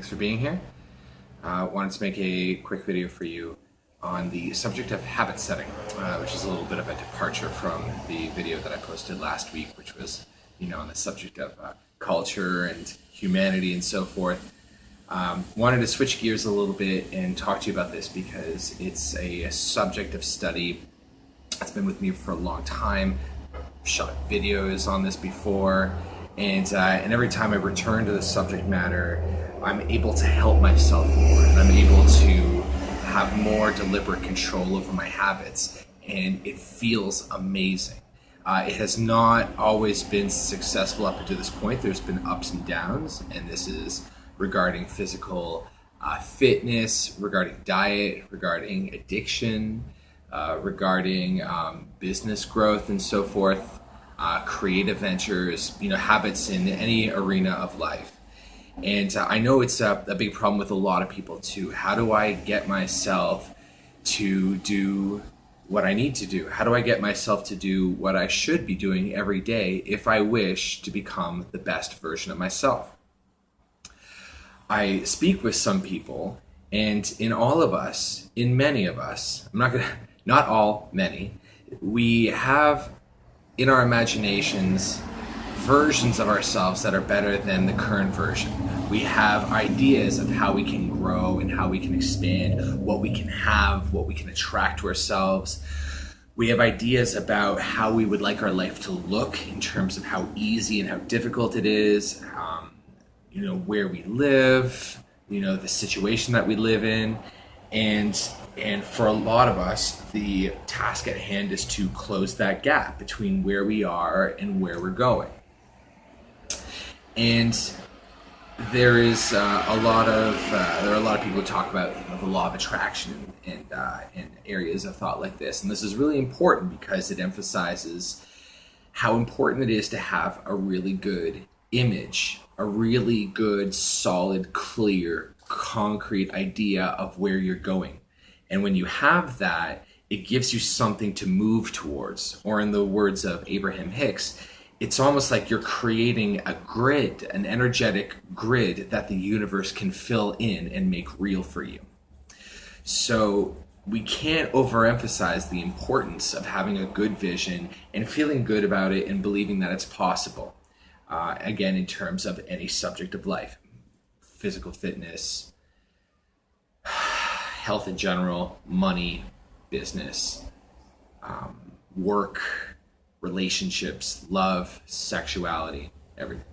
Thanks for being here. Wanted to make a quick video for you on the subject of habit setting, which is a little bit of a departure from the video that I posted last week, which was, on the subject of culture and humanity and so forth. Wanted to switch gears a little bit and talk to you about this because it's a subject of study that's been with me for a long time. I've shot videos on this before, and every time I return to the subject matter, I'm able to help myself more, and I'm able to have more deliberate control over my habits, and it feels amazing. It has not always been successful up until this point. There's been ups and downs, and this is regarding physical fitness, regarding diet, regarding addiction, regarding business growth and so forth, creative ventures, habits in any arena of life. And I know it's a big problem with a lot of people too. How do I get myself to do what I need to do? How do I get myself to do what I should be doing every day if I wish to become the best version of myself? I speak with some people, and in all of us, in many of us, not all, many, we have in our imaginations versions of ourselves that are better than the current version. We have ideas of how we can grow and how we can expand, what we can have, what we can attract to ourselves. We have ideas about how we would like our life to look in terms of how easy and how difficult it is, where we live, the situation that we live in. And for a lot of us, the task at hand is to close that gap between where we are and where we're going. And there is there are a lot of people who talk about the law of attraction and areas of thought like this. And this is really important because it emphasizes how important it is to have a really good image, a really good, solid, clear, concrete idea of where you're going. And when you have that, it gives you something to move towards. Or in the words of Abraham Hicks, it's almost like you're creating a grid, an energetic grid that the universe can fill in and make real for you. So we can't overemphasize the importance of having a good vision and feeling good about it and believing that it's possible. Again, in terms of any subject of life, physical fitness, health in general, money, business, work, relationships, love, sexuality, everything.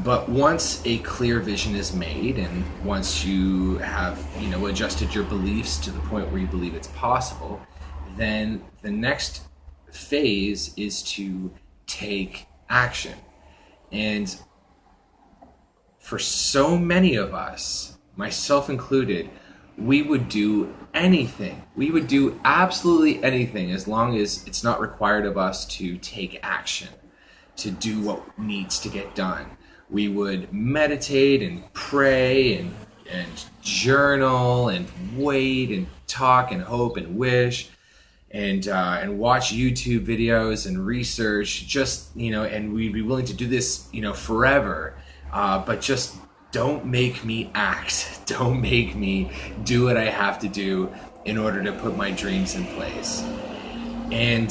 But once a clear vision is made, and once you have, adjusted your beliefs to the point where you believe it's possible, then the next phase is to take action. And for so many of us, myself included, we would do anything. We would do absolutely anything as long as it's not required of us to take action, to do what needs to get done. We would meditate and pray and journal and wait and talk and hope and wish and watch YouTube videos and research, and we'd be willing to do this, forever, but just don't make me act. Don't make me do what I have to do in order to put my dreams in place. And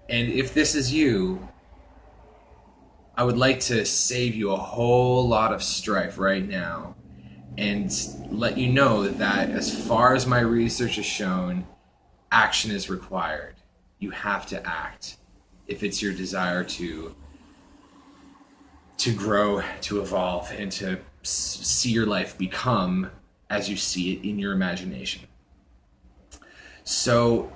if this is you, I would like to save you a whole lot of strife right now and let you know that as far as my research has shown, action is required. You have to act if it's your desire to grow, to evolve, and to see your life become as you see it in your imagination. So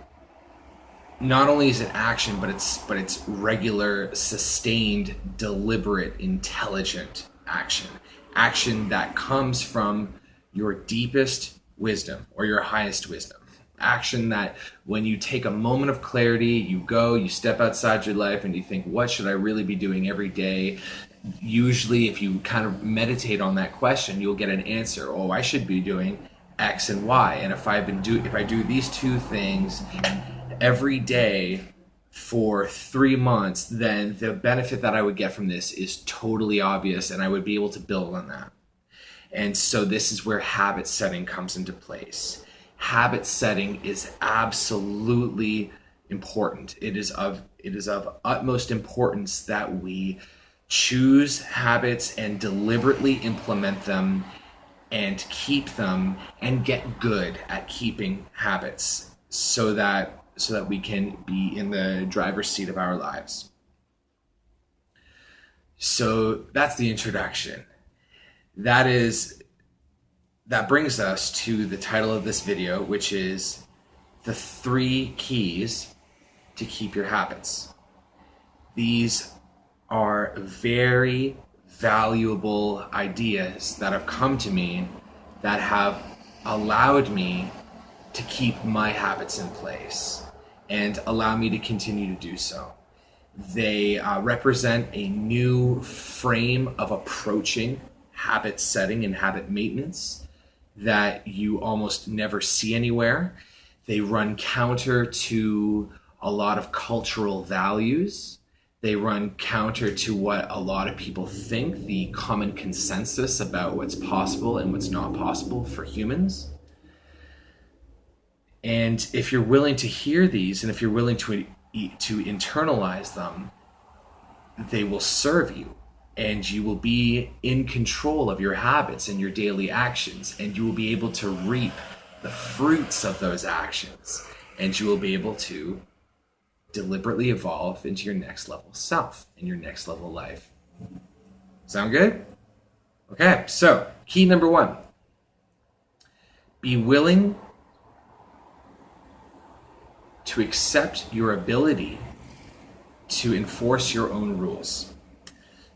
not only is it action, but it's regular, sustained, deliberate, intelligent action that comes from your deepest wisdom or your highest wisdom. Action that when you take a moment of clarity, you step outside your life and you think, what should I really be doing every day? Usually if you kind of meditate on that question, you'll get an answer. Oh, I should be doing X and Y. And if I do these two things every day for 3 months, then the benefit that I would get from this is totally obvious, and I would be able to build on that. And so this is where habit setting comes into place. Habit setting is absolutely important. It is of utmost importance that we choose habits and deliberately implement them and keep them and get good at keeping habits so that we can be in the driver's seat of our lives. So that's the introduction. That brings us to the title of this video, which is the 3 keys to keep your habits. These are very valuable ideas that have come to me that have allowed me to keep my habits in place and allow me to continue to do so. They represent a new frame of approaching habit setting and habit maintenance that you almost never see anywhere. They run counter to a lot of cultural values. They run counter to what a lot of people think, the common consensus about what's possible and what's not possible for humans. And if you're willing to hear these, and if you're willing to internalize them, they will serve you, and you will be in control of your habits and your daily actions, and you will be able to reap the fruits of those actions, and you will be able to deliberately evolve into your next level self and your next level life. Sound good? Okay, so key number 1, be willing to accept your ability to enforce your own rules.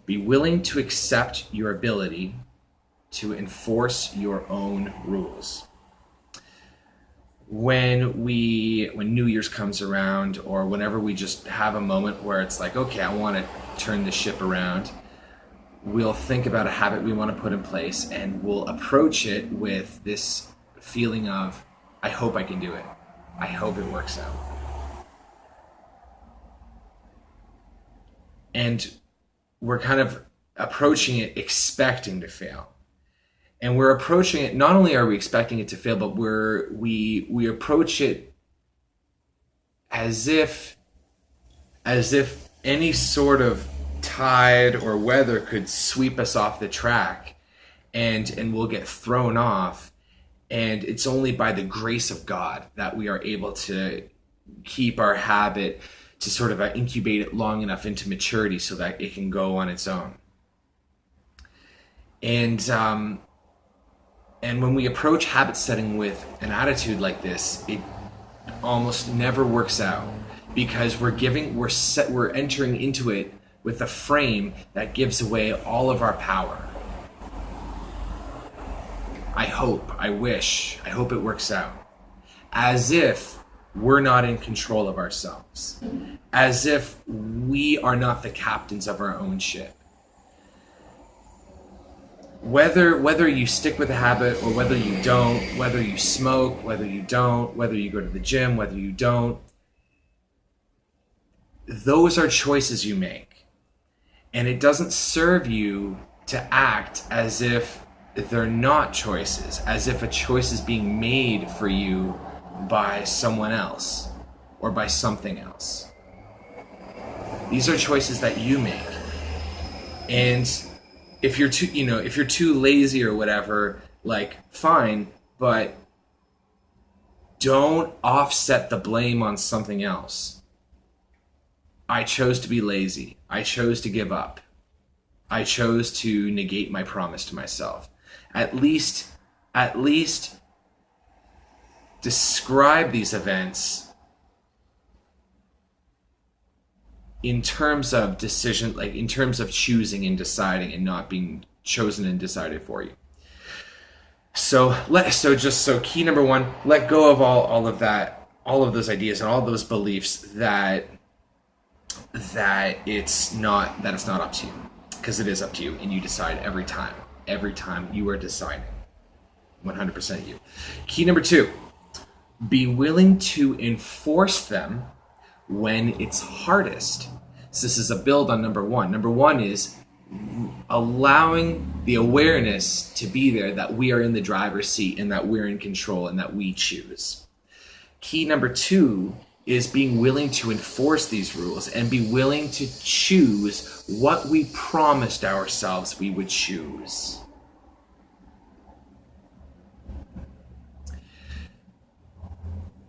Be willing to accept your ability to enforce your own rules. When New Year's comes around, or whenever we just have a moment where it's like, okay, I want to turn the ship around, we'll think about a habit we want to put in place, and we'll approach it with this feeling of, I hope I can do it. I hope it works out. And we're kind of approaching it expecting to fail. And we're approaching it, not only are we expecting it to fail, but we approach it as if any sort of tide or weather could sweep us off the track, and we'll get thrown off. And it's only by the grace of God that we are able to keep our habit, to sort of incubate it long enough into maturity so that it can go on its own. And when we approach habit setting with an attitude like this, it almost never works out, because we're entering into it with a frame that gives away all of our power. I hope, I wish, I hope it works out. As if we're not in control of ourselves. As if we are not the captains of our own ship. Whether you stick with a habit or whether you don't, whether you smoke, whether you don't, whether you go to the gym, whether you don't, those are choices you make. And it doesn't serve you to act as if they're not choices, as if a choice is being made for you by someone else or by something else. These are choices that you make. And if you're too lazy or whatever, like, fine, but don't offset the blame on something else. I chose to be lazy. I chose to give up. I chose to negate my promise to myself. At least describe these events in terms of decision, like in terms of choosing and deciding and not being chosen and decided for you. So key number 1, let go of all of that, all of those ideas and all those beliefs that it's not up to you, because it is up to you, and you decide every time you are deciding, 100% you. Key number 2, be willing to enforce them when it's hardest. So this is a build on number one. Number one is allowing the awareness to be there that we are in the driver's seat and that we're in control and that we choose. Key number two is being willing to enforce these rules and be willing to choose what we promised ourselves we would choose.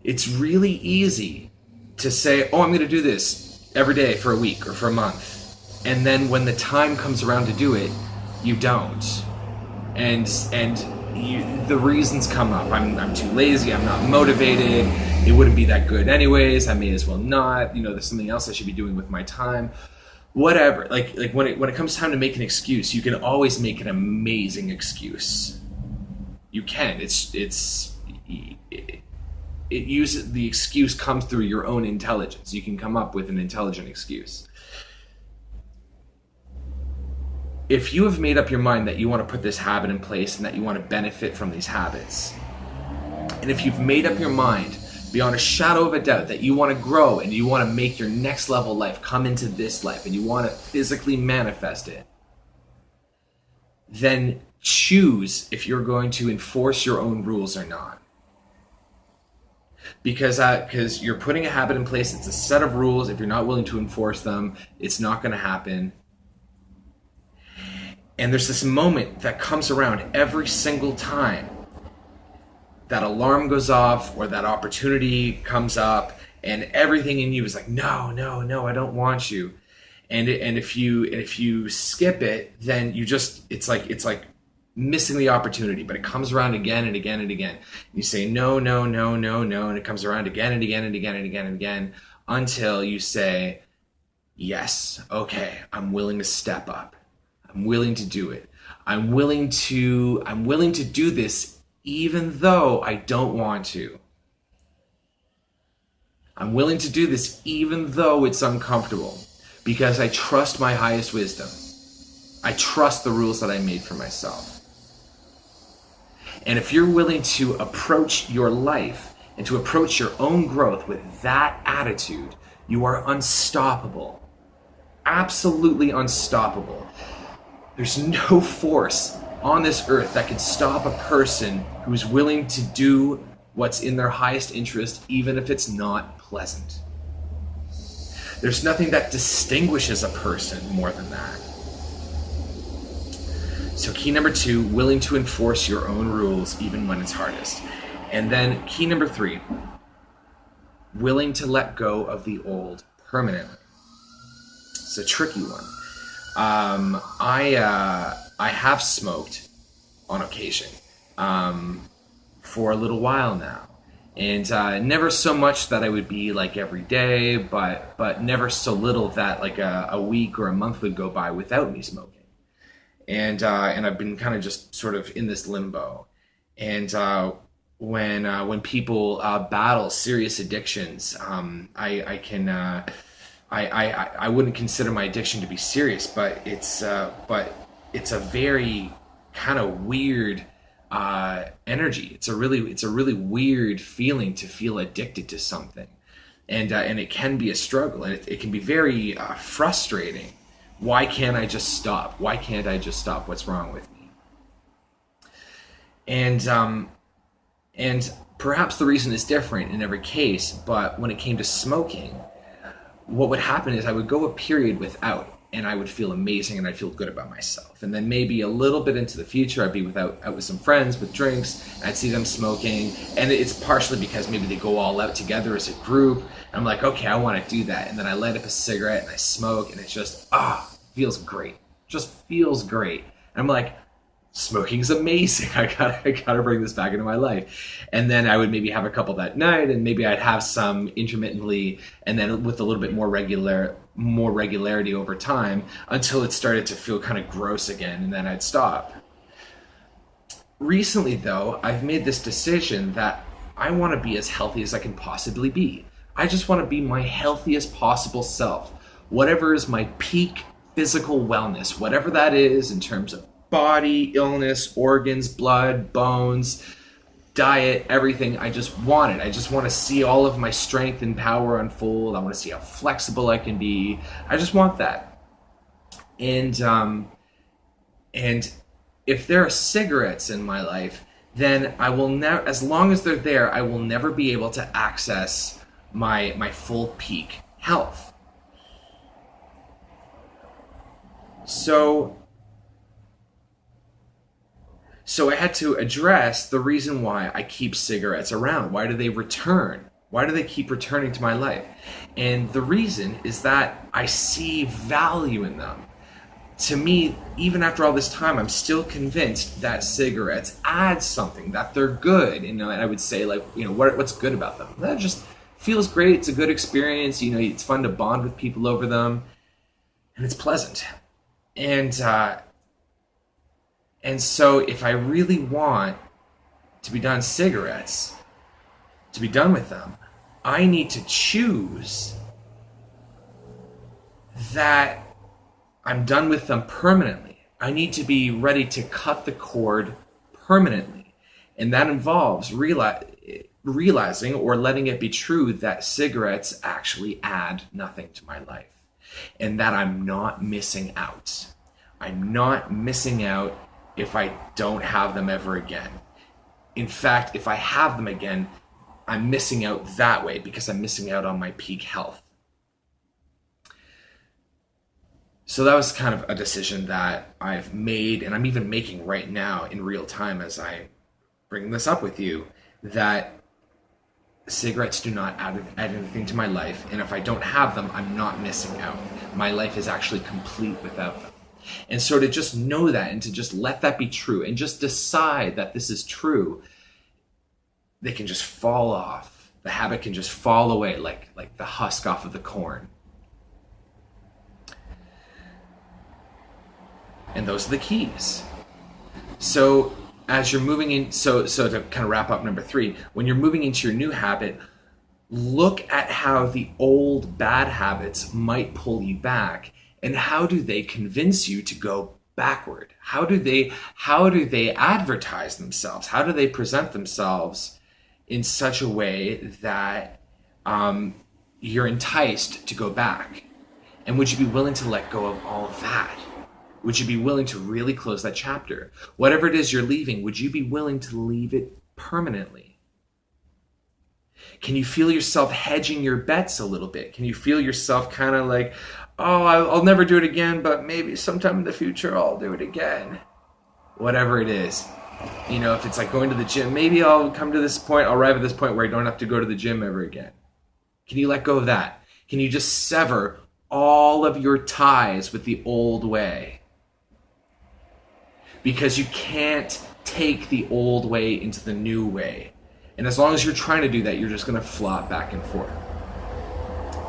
It's really easy to say, oh, I'm going to do this every day for a week or for a month. And then when the time comes around to do it, you don't. And the reasons come up. I'm too lazy. I'm not motivated. It wouldn't be that good anyways. I may as well not. There's something else I should be doing with my time. Whatever. Like when it comes time to make an excuse, you can always make an amazing excuse. You can. The excuse comes through your own intelligence. You can come up with an intelligent excuse. If you have made up your mind that you want to put this habit in place and that you want to benefit from these habits, and if you've made up your mind beyond a shadow of a doubt that you want to grow and you want to make your next level life come into this life and you want to physically manifest it, then choose if you're going to enforce your own rules or not. Because you're putting a habit in place, it's a set of rules. If you're not willing to enforce them, it's not going to happen. And there's this moment that comes around every single time that alarm goes off or that opportunity comes up, and everything in you is like, no, I don't want you. And if you skip it, then it's like missing the opportunity, but it comes around again and again and again. You say no, and it comes around again and again and again and again and again until you say, yes, okay, I'm willing to step up. I'm willing to do it. I'm willing to do this even though I don't want to. I'm willing to do this even though it's uncomfortable, because I trust my highest wisdom. I trust the rules that I made for myself. And if you're willing to approach your life and to approach your own growth with that attitude, you are unstoppable. Absolutely unstoppable. There's no force on this earth that can stop a person who's willing to do what's in their highest interest, even if it's not pleasant. There's nothing that distinguishes a person more than that. So key number two, willing to enforce your own rules even when it's hardest. And then key number three, willing to let go of the old permanently. It's a tricky one. I have smoked on occasion for a little while now, and never so much that I would be like every day, but never so little that like a week or a month would go by without me smoking. And I've been kind of just sort of in this limbo. And when people battle serious addictions, I wouldn't consider my addiction to be serious, but it's a very kind of weird energy. It's a really weird feeling to feel addicted to something, and it can be a struggle, and it can be very frustrating. Why can't I just stop? Why can't I just stop? What's wrong with me? And perhaps the reason is different in every case, but when it came to smoking, what would happen is I would go a period without, and I would feel amazing and I'd feel good about myself. And then maybe a little bit into the future, I'd be out with some friends with drinks, and I'd see them smoking, and it's partially because maybe they go all out together as a group. And I'm like, okay, I want to do that. And then I light up a cigarette and I smoke, and it's just, feels great. Just feels great. And I'm like, smoking's amazing. I gotta bring this back into my life. And then I would maybe have a couple that night, and maybe I'd have some intermittently, and then with a little bit more regularity over time, until it started to feel kind of gross again, and then I'd stop. Recently though, I've made this decision that I want to be as healthy as I can possibly be. I just want to be my healthiest possible self. Whatever is my peak physical wellness, whatever that is in terms of body, illness, organs, blood, bones, diet, everything. I just want it. I just want to see all of my strength and power unfold. I want to see how flexible I can be. I just want that. And if there are cigarettes in my life, then I will never, as long as they're there, I will never be able to access my full peak health. So I had to address the reason why I keep cigarettes around. Why do they return? Why do they keep returning to my life? And the reason is that I see value in them. To me, even after all this time, I'm still convinced that cigarettes add something, that they're good. And I would say, like, what's good about them? That just feels great. It's a good experience. It's fun to bond with people over them, and it's pleasant. And so if I really want to be done cigarettes, to be done with them, I need to choose that I'm done with them permanently. I need to be ready to cut the cord permanently. And that involves realizing or letting it be true that cigarettes actually add nothing to my life. And that I'm not missing out. I'm not missing out if I don't have them ever again. In fact, if I have them again, I'm missing out that way because I'm missing out on my peak health. So that was kind of a decision that I've made, and I'm even making right now in real time as I bring this up with you, that cigarettes do not add anything to my life, and if I don't have them, I'm not missing out. My life is actually complete without them. And so to just know that and to just let that be true and just decide that this is true, they can just fall off. The habit can just fall away like the husk off of the corn. And those are the keys. So as you're moving in, so to kind of wrap up number 3, when you're moving into your new habit, look at how the old bad habits might pull you back, and how do they convince you to go backward? How do they advertise themselves? How do they present themselves in such a way that you're enticed to go back? And would you be willing to let go of all of that? Would you be willing to really close that chapter? Whatever it is you're leaving, would you be willing to leave it permanently? Can you feel yourself hedging your bets a little bit? Can you feel yourself kind of like, oh, I'll never do it again, but maybe sometime in the future I'll do it again? Whatever it is. If it's like going to the gym, maybe I'll arrive at this point where I don't have to go to the gym ever again. Can you let go of that? Can you just sever all of your ties with the old way? Because you can't take the old way into the new way. And as long as you're trying to do that, you're just going to flop back and forth.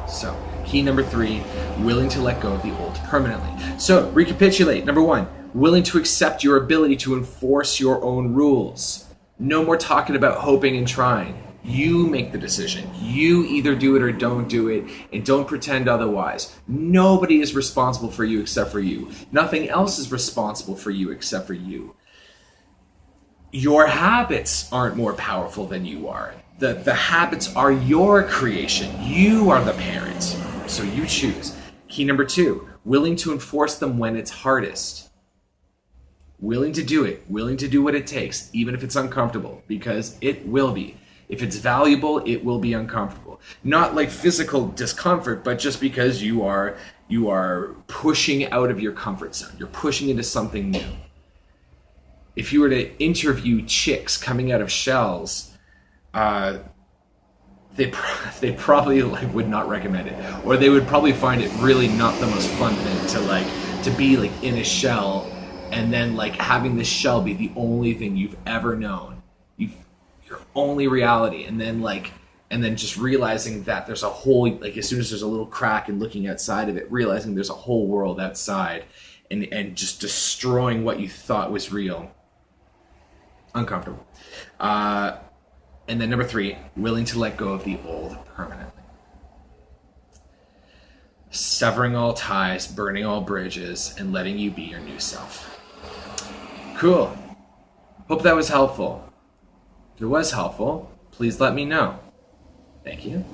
So, key number 3, willing to let go of the old permanently. So, recapitulate. Number 1, willing to accept your ability to enforce your own rules. No more talking about hoping and trying. You make the decision. You either do it or don't do it, and don't pretend otherwise. Nobody is responsible for you except for you. Nothing else is responsible for you except for you. Your habits aren't more powerful than you are. The habits are your creation. You are the parent. So you choose. Key number 2, willing to enforce them when it's hardest. Willing to do it. Willing to do what it takes, even if it's uncomfortable, because it will be. If it's valuable, it will be uncomfortable. Not like physical discomfort, but just because you are pushing out of your comfort zone. You're pushing into something new. If you were to interview chicks coming out of shells, they probably would not recommend it, or they would probably find it really not the most fun thing to be in a shell, and then having this shell be the only thing you've ever known. Your only reality, and then just realizing that there's a whole, as soon as there's a little crack and looking outside of it, realizing there's a whole world outside, and just destroying what you thought was real. Uncomfortable. And then number 3, willing to let go of the old permanently. Severing all ties, burning all bridges, and letting you be your new self. Cool. Hope that was helpful. If it was helpful, please let me know. Thank you.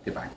Goodbye.